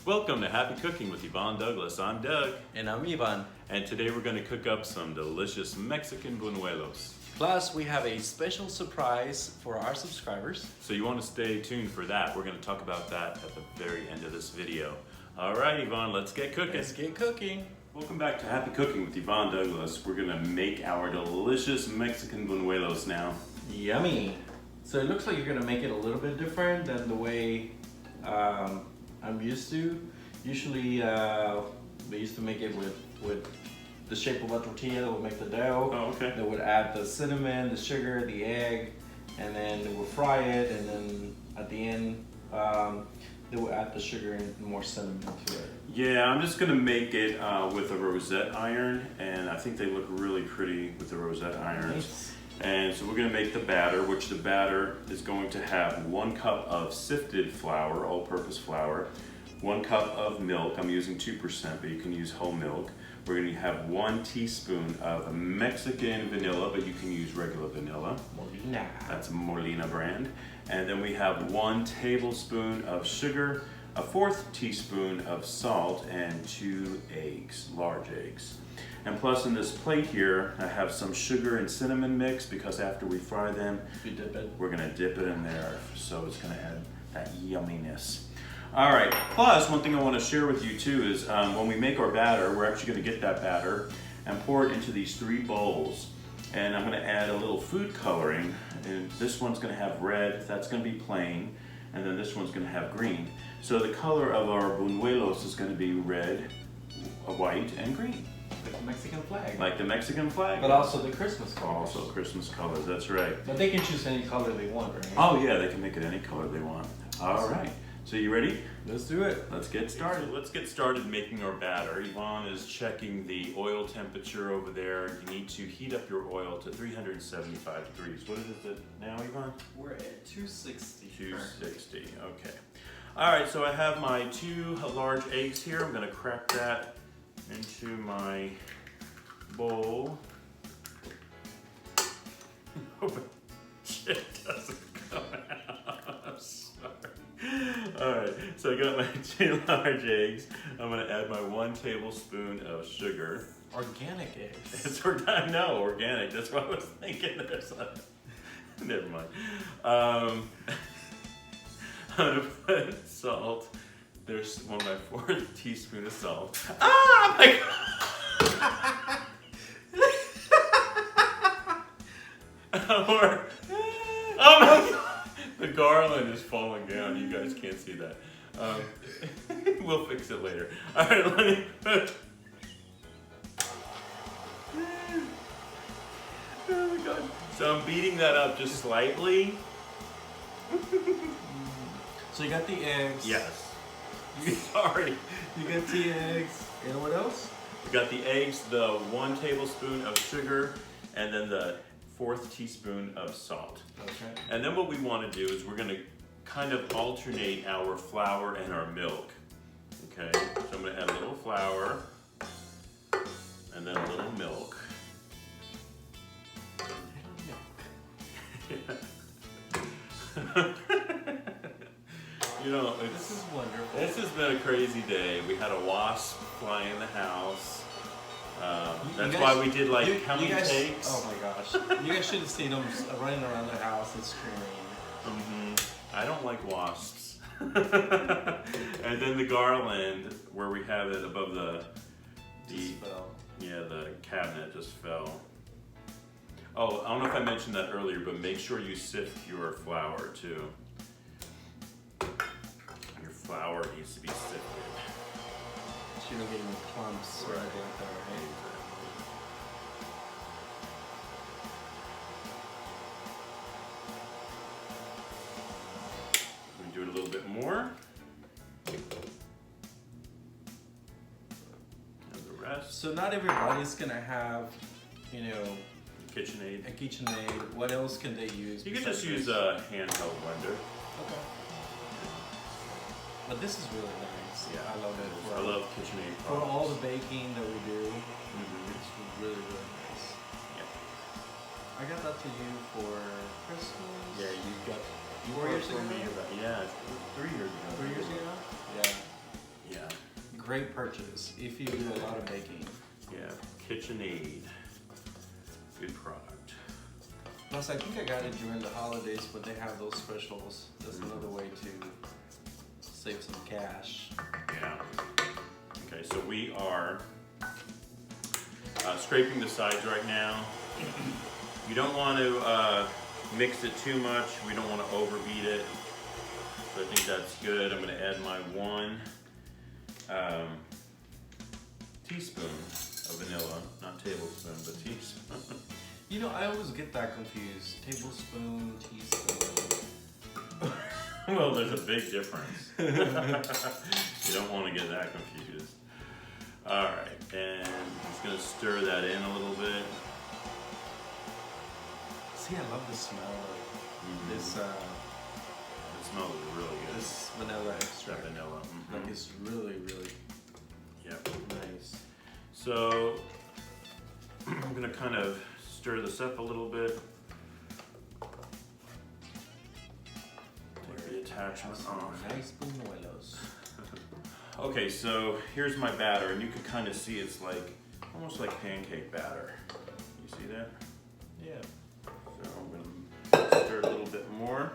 Welcome to Happy Cooking with Yvonne Douglas. I'm Doug. And I'm Ivan. And today we're going to cook up some delicious Mexican buñuelos. Plus, we have a special surprise for our subscribers. So you want to stay tuned for that. We're going to talk about that at the very end of this video. All right, Yvonne, let's get cooking. Let's get cooking. Welcome back to Happy Cooking with Yvonne Douglas. We're going to make our delicious Mexican buñuelos now. Yummy. So it looks like you're going to make it a little bit different than the way I'm used to. Usually, we used to make it with the shape of a tortilla that would make the dough. Oh, okay. That would add the cinnamon, the sugar, the egg, and then they would fry it, and then at the end, they would add the sugar and more cinnamon to it. Yeah, I'm just going to make it with a rosette iron, and I think they look really pretty with the rosette irons. Nice. And so we're going to make the batter, which the batter is going to have 1 cup of sifted flour, all-purpose flour, 1 cup of milk. I'm using 2%, but you can use whole milk. We're going to have 1 teaspoon of Mexican vanilla, but you can use regular vanilla. Molina. That's a Molina brand. And then we have 1 tablespoon of sugar, a 1/4 teaspoon of salt, and 2 eggs, large eggs. And plus in this plate here, I have some sugar and cinnamon mix because after we fry them, You dip it. we're gonna dip it in there. So it's gonna add that yumminess. All right, plus one thing I wanna share with you too is when we make our batter, we're actually gonna get that batter and pour it into these 3 bowls. And I'm gonna add a little food coloring. And this one's gonna have red, that's gonna be plain. And then this one's gonna have green. So the color of our buñuelos is gonna be red, white, and green. Like the Mexican flag. Like the Mexican flag. But also the Christmas colors. Also Christmas colors, that's right. But they can choose any color they want, right? Oh yeah, they can make it any color they want. All right, so you ready? Let's do it. Let's get started. Let's get started making our batter. Yvonne is checking the oil temperature over there. You need to heat up your oil to 375 degrees. What is it now, Yvonne? We're at 260. 260, okay. All right, so I have my 2 large eggs here. I'm gonna crack that into my bowl. Hope shit doesn't come out. I'm sorry. All right, so I got my 2 large eggs. I'm gonna add my 1 tablespoon of sugar. Organic eggs. It's I know, organic. That's what I was thinking. There's never mind. I'm gonna put salt. There's 1/4 teaspoon of salt. Ah, my God. Oh my God. The garland is falling down. You guys can't see that. We'll fix it later. All right, let me put. Oh my God. So I'm beating that up just slightly. So you got the eggs. Yes. Sorry. You got the eggs. And what else? We got the eggs, the 1 tablespoon of sugar, and then the 1/4 teaspoon of salt. Okay. And then what we want to do is we're going to kind of alternate our flour and our milk. Okay, so I'm going to add a little flour and then a little milk. You know, This is wonderful. this has been a crazy day. We had a wasp fly in the house. That's guys- why we did like you how many guys, takes? Oh my gosh. You guys should have seen them running around the house and screaming. I don't like wasps. And then the garland, where we have it above the cabinet, just fell. Oh, I don't know if I mentioned that earlier, but make sure you sift your flour too. Your flour needs to be sifted. So you don't get any clumps or anything like that, right? I'm gonna do it a little bit more. And the rest. So not everybody's gonna have, you know, KitchenAid. a KitchenAid. What else can they use? You can just besides use this? a handheld blender. Okay. But this is really nice. Yeah, I love it. I love KitchenAid For products. all the baking that we do, Mhm. it's really, really nice. Yeah. I got that to you for Christmas. Yeah, you got 4 years for ago? me about 3 years ago. 3 years ago? Yeah. Yeah. Great purchase if you do a lot of baking. Yeah. KitchenAid. Good product. Plus, I think I got it during the holidays, but they have those specials. That's another way to save some cash. Yeah. Okay, so we are scraping the sides right now. You don't want to mix it too much. We don't want to overbeat it. So I think that's good. I'm going to add my 1 teaspoon of vanilla, not tablespoon, but teaspoon. You know, I always get that confused. Tablespoon, teaspoon. Well, there's a big difference. You don't want to get that confused. All right, and I'm just gonna stir that in a little bit. See, I love the smell of this. It smells really good. This vanilla extract. That vanilla. Like it's really, really Yep. nice. So I'm gonna kind of stir this up a little bit. Take the attachment off. Nice buñuelos. Okay, so here's my batter, and you can kind of see it's like almost like pancake batter. You see that? Yeah. So I'm gonna stir it a little bit more.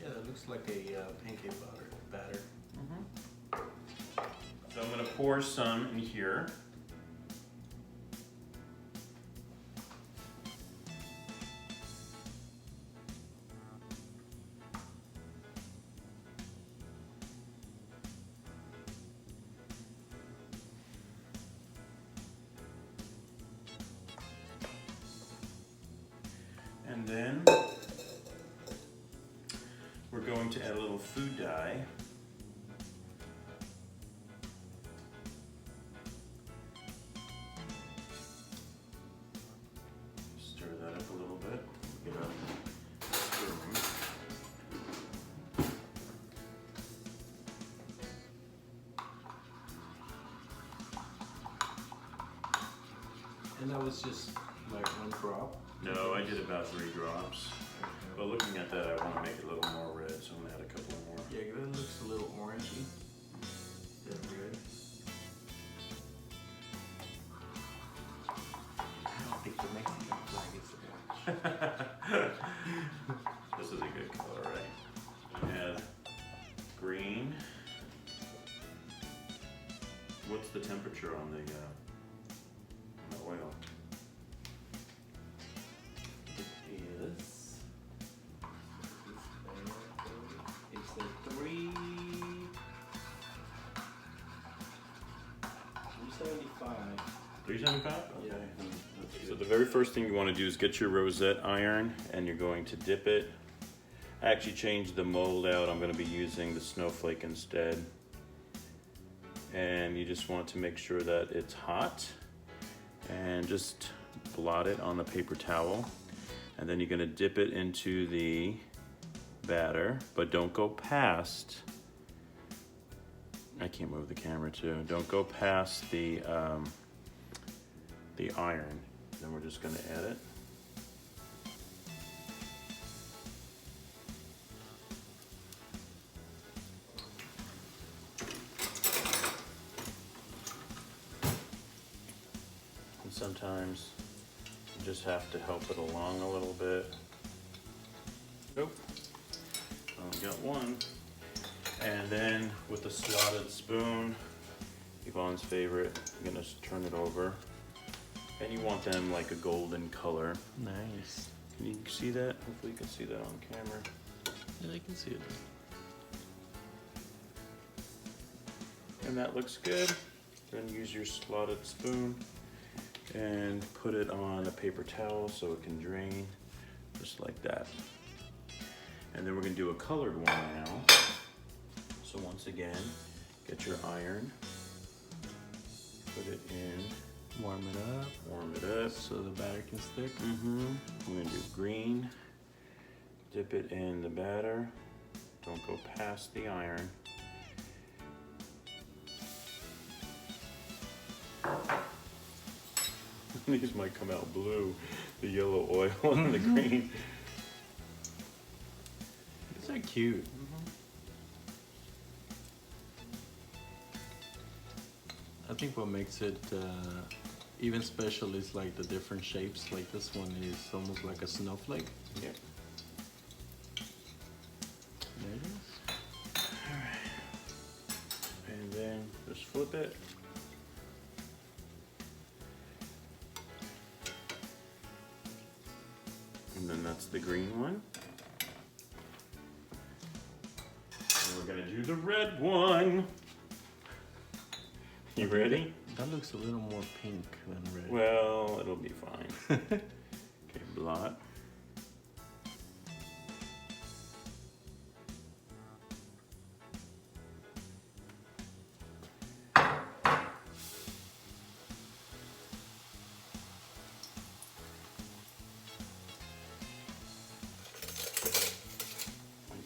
Yeah, that looks like a pancake batter. So I'm gonna pour some in here. And then we're going to add a little food dye. Stir that up a little bit. Get a spoon. And that was just like 1 drop. No, I did about 3 drops. But looking at that, I want to make it a little more red, so I'm gonna add a couple more. Yeah, that looks a little orangey. That's good. I don't think the Mexican flag is orange. This is a good color, right? Add green. What's the temperature on the oil? It's a 375. 375? Yeah. Okay. So the very first thing you want to do is get your rosette iron, and you're going to dip it. I actually changed the mold out. I'm going to be using the snowflake instead. And you just want to make sure that it's hot, and just blot it on a paper towel. And then you're going to dip it into the batter, but don't go past, I can't move the camera too, don't go past the iron. Then we're just going to add it. And sometimes you just have to help it along a little bit. Oh, only got 1. And then with the slotted spoon, Yvonne's favorite, I'm gonna turn it over. And you want them like a golden color. Nice. Can you see that? Hopefully you can see that on camera. Yeah, I can see it. And that looks good. Then use your slotted spoon and put it on a paper towel so it can drain, just like that. And then we're gonna do a colored one now. So once again, get your iron, put it in, Warm it up. so the batter can stick. We're gonna do green, dip it in the batter, don't go past the iron. These might come out blue, the yellow oil and the green. cute. I think what makes it even special is like the different shapes. Like this one is almost like a snowflake. Yeah. There it is. Alright. And then just flip it. And then that's the green one. And we're gonna do the red one. You ready? That looks a little more pink than red. Well, it'll be fine. Okay, blot.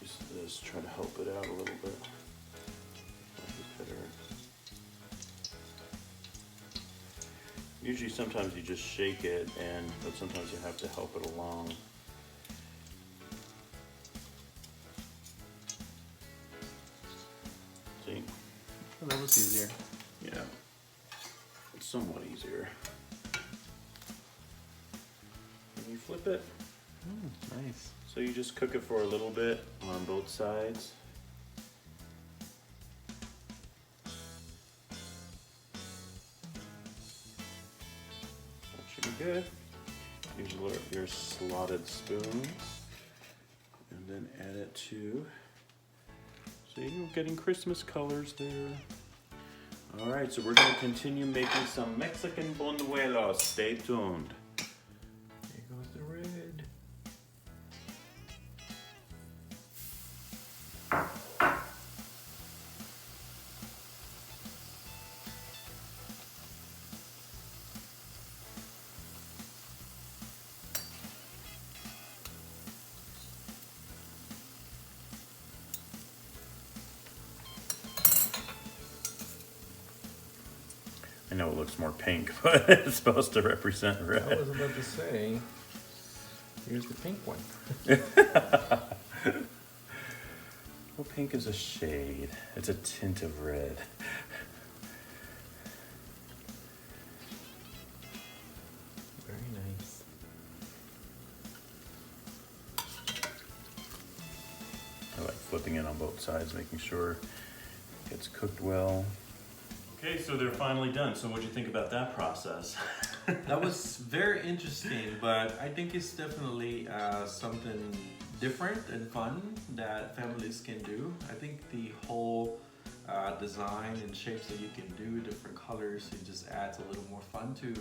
Use this, try to help it out a little bit. Usually sometimes you just shake it, but sometimes you have to help it along. See? Oh, that was easier. Yeah. It's somewhat easier. And you flip it. Nice. So you just cook it for a little bit on both sides. Good. Use your slotted spoon and then add it to, see, you're getting Christmas colors there. All right, so we're going to continue making some Mexican buñuelos. Stay tuned. Here goes the red. I know it looks more pink, but it's supposed to represent red. I was about to say, here's the pink one. Well, pink is a shade. It's a tint of red. Very nice. I like flipping it on both sides, making sure it gets cooked well. Okay, so they're finally done. So what'd you think about that process? That was very interesting, but I think it's definitely something different and fun that families can do. I think the whole design and shapes that you can do, different colors, it just adds a little more fun to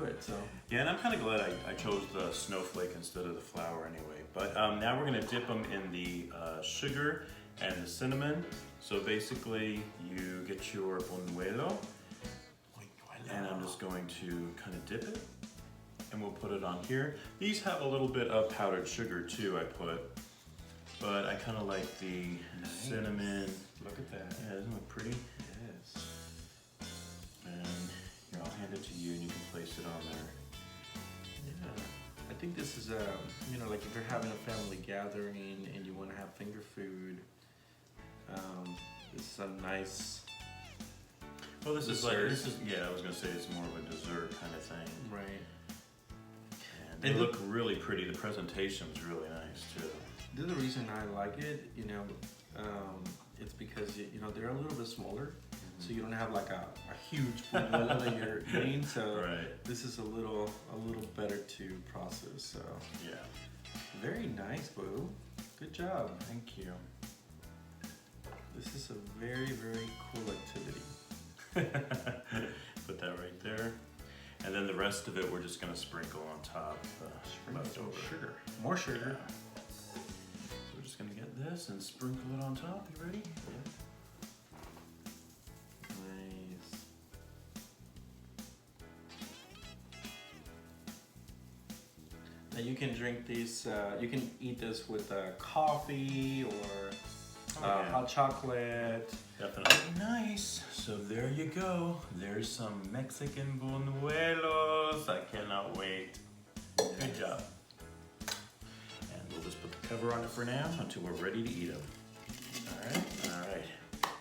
it. So Yeah, and I'm kind of glad I chose the snowflake instead of the flour anyway. But now we're gonna dip them in the sugar and the cinnamon. So basically you get your buñuelo, and I'm just going to kind of dip it, and we'll put it on here. These have a little bit of powdered sugar too, I put, but I kind of like the cinnamon. look at that. Yeah, doesn't it look pretty? Yes. And here, I'll hand it to you and you can place it on there. Yeah. I think this is like if you're having a family gathering and you want to have finger food, this is a nice. Well, this dessert. is I was gonna say it's more of a dessert kind of thing. Right. And they look really pretty. The presentation's really nice too. The other reason I like it, it's because they're a little bit smaller, so you don't have like a huge buñuelo that you're eating. So Right. this is a little better to process. So Yeah. very nice, Boo. Good job. Thank you. This is a very, very cool activity. Put that right there. And then the rest of it we're just gonna sprinkle on top. Leftover Sugar. More sugar. Yeah. So we're just gonna get this and sprinkle it on top. You ready? Nice. Now you can drink these, you can eat this with coffee or yeah. hot chocolate. Definitely nice. So there you go. There's some Mexican buñuelos. I cannot wait. Good job. And we'll just put the cover on it for now until we're ready to eat them.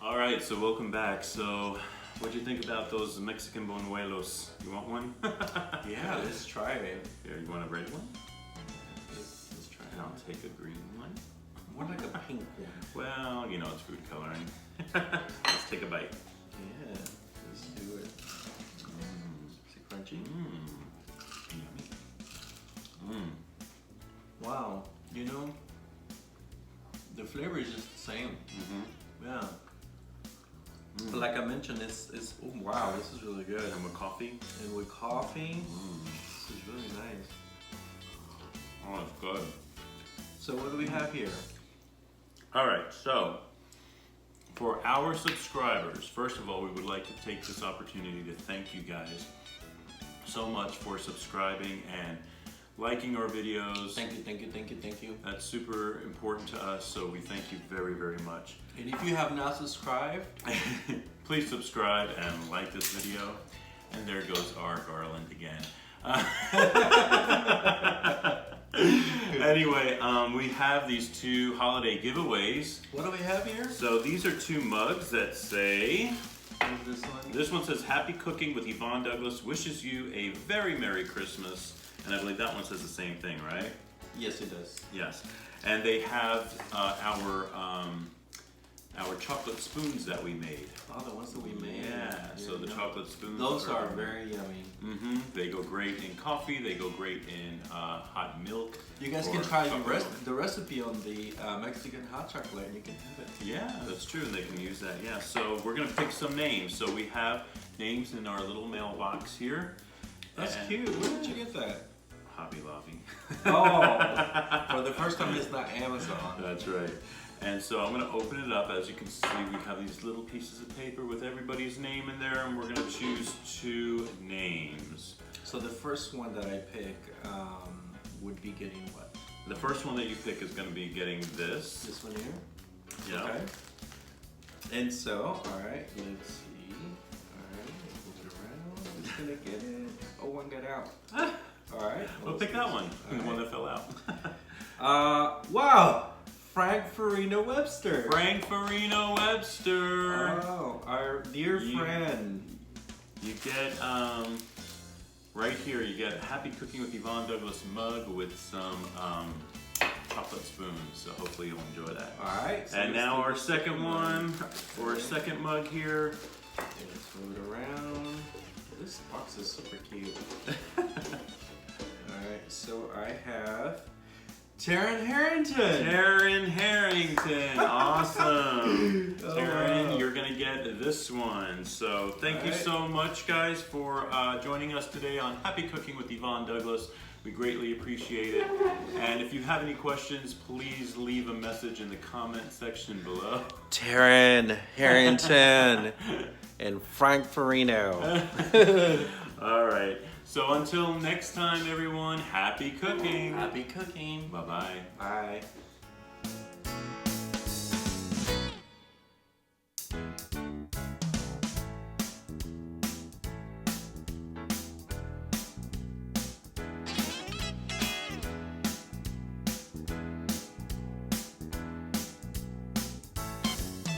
All right, so welcome back. So what'd you think about those Mexican buñuelos? You want one? Yeah, let's try it. Here, you want a red one? Let's try it. And I'll take a green one. More like a pink one. Well, you know, it's food coloring. Let's take a bite. Yeah, let's do it. Is it crunchy? Yummy. Wow, you know, the flavor is just the same. Yeah. But like I mentioned, it's oh wow, this is really good. And with coffee? And with coffee, this is really nice. Oh, it's good. So what do we have here? All right, so for our subscribers, first of all, we would like to take this opportunity to thank you guys so much for subscribing and liking our videos. Thank you, thank you, thank you, thank you. That's super important to us, so we thank you very, very much. And if you have not subscribed, please subscribe and like this video. And there goes our Garland again. Anyway, we have these two holiday giveaways. what do we have here? So these are two mugs that say, What is this one? this one says, Happy Cooking with Yvonne Douglas wishes you a very Merry Christmas. And I believe that one says the same thing, right? Yes, it does. Yes. And they have our chocolate spoons that we made. Oh, the ones that we made. Yeah, so the chocolate spoons. Those are very yummy. They go great in coffee. They go great in hot milk. You guys can try the recipe on the Mexican hot chocolate and you can have it. Yeah, that's true. They can use that. Yeah. So we're gonna pick some names. So we have names in our little mailbox here. That's cute. Where did you get that? Hobby Lobby. Oh, for the first time it's not Amazon. That's right. And so I'm gonna open it up. As you can see, we have these little pieces of paper with everybody's name in there, and we're gonna choose two names. So the first one that I pick would be getting what? The first one that you pick is gonna be getting this. This one here? Yeah. Okay. And so, alright, let's see. Alright, move it around. Who's gonna get it? Oh, one got out. Alright. We'll pick that one. The one that fell out. Wow! Frank Farina Webster. Frank Farina Webster. Oh, our dear friend. You get right here. You get Happy Cooking with Yvonne Douglas mug with some chocolate spoons. So hopefully you'll enjoy that. All right. So and now our second one, or our second mug here. Okay, let's move it around. This box is super cute. All right. So I have Taryn Harrington. Taryn Harrington, awesome. Oh, Taryn, wow. you're gonna get this one. So thank you so much, guys, for joining us today on Happy Cooking with Yvonne Douglas. We greatly appreciate it. And if you have any questions, please leave a message in the comment section below. Taryn Harrington and Frank Farino. All right. So until next time, everyone, happy cooking. Happy cooking. Bye-bye. Bye.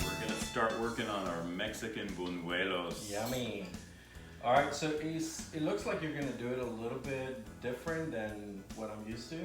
We're gonna start working on our Mexican buñuelos. Yummy. All right, so it looks like you're gonna do it a little bit different than what I'm used to.